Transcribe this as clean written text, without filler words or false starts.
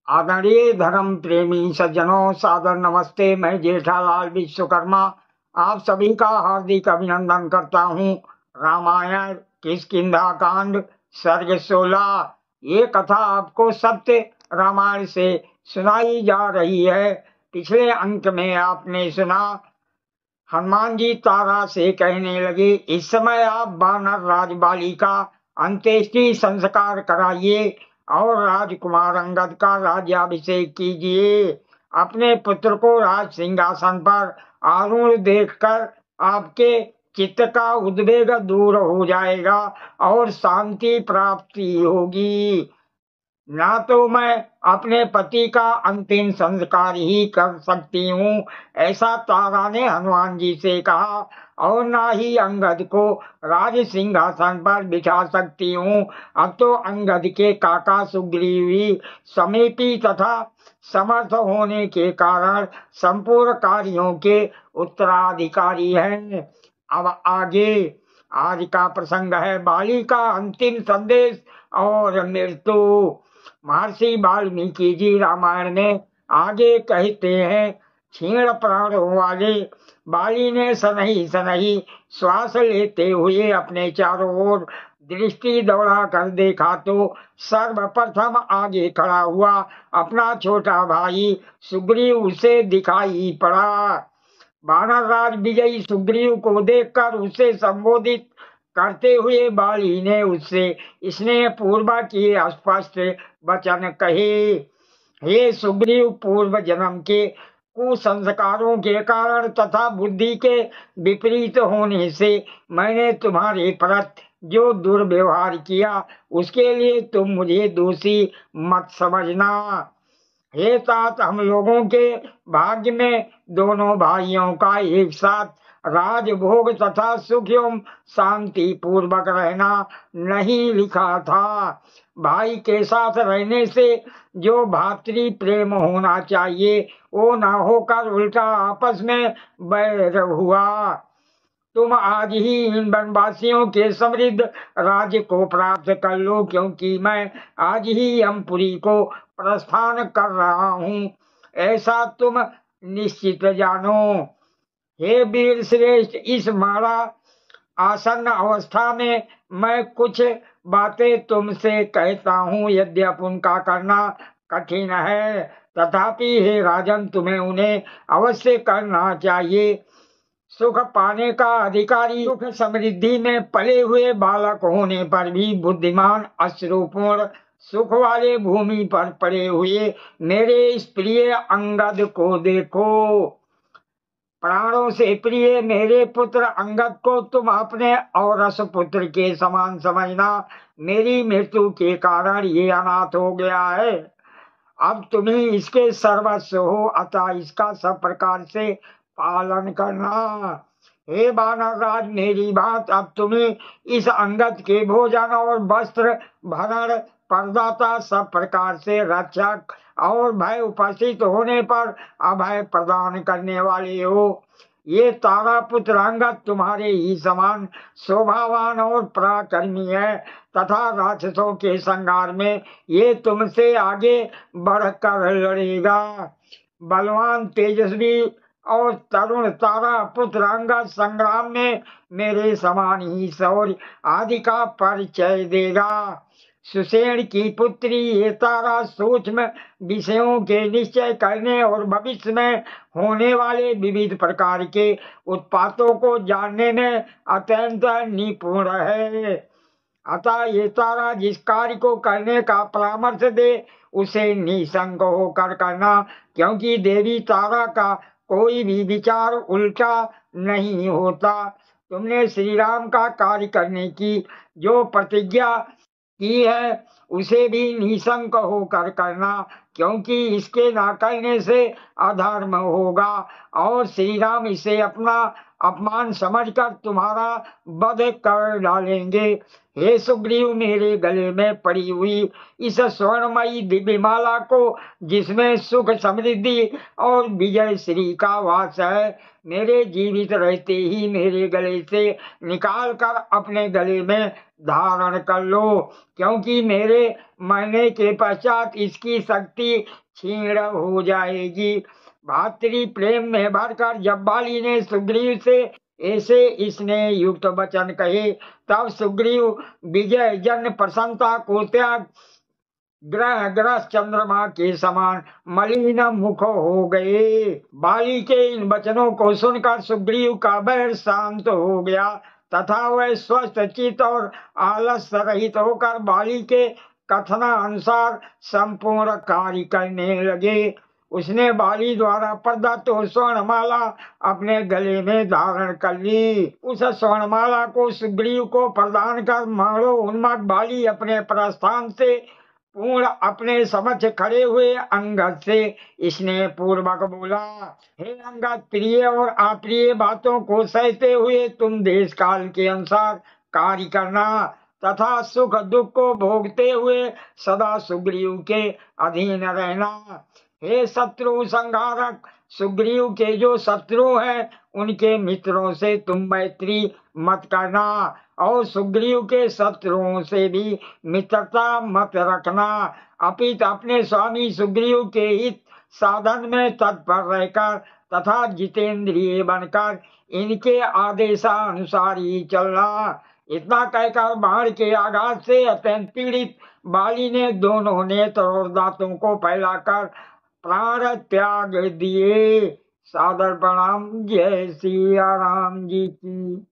आदरणीय धर्म प्रेमी सज्जनों, सादर नमस्ते। मैं जेठालाल विश्वकर्मा आप सभी का हार्दिक अभिनंदन करता हूँ। रामायण किष्किंधा कांड सर्ग 16। ये कथा आपको सत्य रामायण से सुनाई जा रही है। पिछले अंक में आपने सुना, हनुमान जी तारा से कहने लगे, इस समय आप वानर राज बाली का अंत्येष्टि संस्कार कराइए और राजकुमार अंगद का राज्याभिषेक कीजिए। अपने पुत्र को राज सिंहासन पर आरूढ़ देखकर आपके चित्त का उद्वेग दूर हो जाएगा और शांति प्राप्ति होगी। ना तो मैं अपने पति का अंतिम संस्कार ही कर सकती हूँ, ऐसा तारा ने हनुमान जी से कहा, और ना ही अंगद को राज सिंहासन पर बिठा सकती हूँ। अब तो अंगद के काका सुग्रीव ही समीपी तथा समर्थ होने के कारण संपूर्ण कार्यों के उत्तराधिकारी हैं। अब आगे आज का प्रसंग है बाली का अंतिम संदेश और मृत्यु। महर्षि वाल्मीकि जी रामायण में आगे कहते हैं, क्षीण प्राणों वाले बाली ने सनही सनही श्वास लेते हुए अपने चारों ओर दृष्टि दौड़ा कर देखा तो सर्वप्रथम आगे खड़ा हुआ अपना छोटा भाई सुग्रीव उसे दिखाई पड़ा। वानरराज विजयी सुग्रीव को देखकर उसे संबोधित करते हुए बाली ने उससे स्नेह पूर्वक ये स्पष्ट वचन कहे, हे सुग्रीव, पूर्व जन्म के कुसंस्कारों के कारण तथा बुद्धि के विपरीत होने से मैंने तुम्हारे प्रति जो दुर्व्यवहार किया उसके लिए तुम मुझे दोषी मत समझना। हे तात, हम लोगों के भाग्य में दोनों भाइयों का एक साथ राजभोग तथा सुख एवं शांति पूर्वक रहना नहीं लिखा था। भाई के साथ रहने से जो भातृ प्रेम होना चाहिए वो न होकर उल्टा आपस में बैर हुआ। तुम आज ही इन वनवासियों के समृद्ध राज्य को प्राप्त कर लो, क्योंकि मैं आज ही यमपुरी को प्रस्थान कर रहा हूँ, ऐसा तुम निश्चित जानो। हे वीर श्रेष्ठ, इस मारा आसन्न अवस्था में मैं कुछ बातें तुमसे कहता हूँ, यद्यपि उनका करना कठिन है, तथापि हे राजन, तुम्हें उन्हें अवश्य करना चाहिए। सुख पाने का अधिकारी, सुख समृद्धि में पले हुए बालक होने पर भी बुद्धिमान अश्रुपूर्ण सुख वाले भूमि पर पड़े हुए मेरे इस प्रिय अंगद को देखो। प्राणों से प्रिय मेरे पुत्र अंगद को तुम अपने औरस पुत्र के समान समझना। मेरी मृत्यु के कारण ये अनाथ हो गया है। अब तुम ही इसके सर्वस्व हो, अतः इसका सब प्रकार से पालन करना। हे वानरराज, मेरी बात अब तुम्हें इस अंगद के भोजन और वस्त्र भरण प्रदाता, सब प्रकार से रक्षक और भय उपस्थित होने पर अभय प्रदान करने वाले हो। ये तारा पुत्र अंगद तुम्हारे ही समान शोभावान और पराक्रमी है, तथा राक्षसों के संहार में ये तुमसे आगे बढ़कर लड़ेगा। बलवान, तेजस्वी और तरुण तारा पुत्र अंगद संग्राम में मेरे समान ही शौर्य आदि का परिचय देगा। सुषेण की पुत्री ये तारा सूक्ष्म विषयों के निश्चय करने और भविष्य में होने वाले विविध प्रकार के उत्पातों को जानने में अत्यंत निपुण है। अतः ये तारा जिस कार्य को करने का परामर्श दे उसे निसंग होकर करना, क्योंकि देवी तारा का कोई भी विचार उल्टा नहीं होता। तुमने श्री राम का कार्य करने की जो प्रतिज्ञा की है उसे भी निसंक होकर करना, क्योंकि इसके न करने से अधर्म होगा और श्री राम इसे अपना अपमान समझकर तुम्हारा वध कर डालेंगे। हे सुग्रीव, मेरे गले में पड़ी हुई इस स्वर्णमयी दिव्य माला को, जिसमें सुख समृद्धि और विजय श्री का वास है, मेरे जीवित रहते ही मेरे गले से निकाल कर अपने गले में धारण कर लो, क्योंकि मेरे मरने के पश्चात इसकी शक्ति क्षीण हो जाएगी। भातृ प्रेम में भरकर जब बाली ने सुग्रीव से ऐसे इसने युक्त वचन कहे, तब सुग्रीव विजय जन प्रसन्नता को त्याग ग्रह ग्रस चंद्रमा के समान मलिन मुख हो गए। बाली के इन वचनों को सुनकर सुग्रीव का बैर शांत हो गया तथा वह स्वस्थ चित्त और आलस रहित होकर बाली के कथनानुसार संपूर्ण कार्य करने लगे। उसने बाली द्वारा प्रदत्त स्वर्णमाला अपने गले में धारण कर ली। उस स्वर्णमाला को सुग्रीव को प्रदान कर मारो उन्माद बाली अपने प्रस्थान से पूर्ण अपने समक्ष खड़े हुए अंगद से स्नेह पूर्वक बोला, हे अंगद, प्रिय और अप्रिय बातों को सहते हुए तुम देश काल के अनुसार कार्य करना तथा सुख दुख को भोगते हुए सदा सुग्रीव के अधीन रहना। हे शत्रु संहारक, सुग्रीव के जो शत्रु हैं उनके मित्रों से तुम मैत्री मत करना और सुग्रीव के शत्रुओं से भी मित्रता मत रखना, अपितु अपने स्वामी सुग्रीव के हित साधन में तत्पर रहकर तथा जितेंद्रिय बनकर इनके आदेशानुसार ही चलना। इतना कहकर बाण के आघात से अत्यंत पीड़ित बाली ने दोनों नेत्र और दांतों को फैलाकर प्राण त्याग दिए। सादर प्रणाम। जय श्री राम जी की।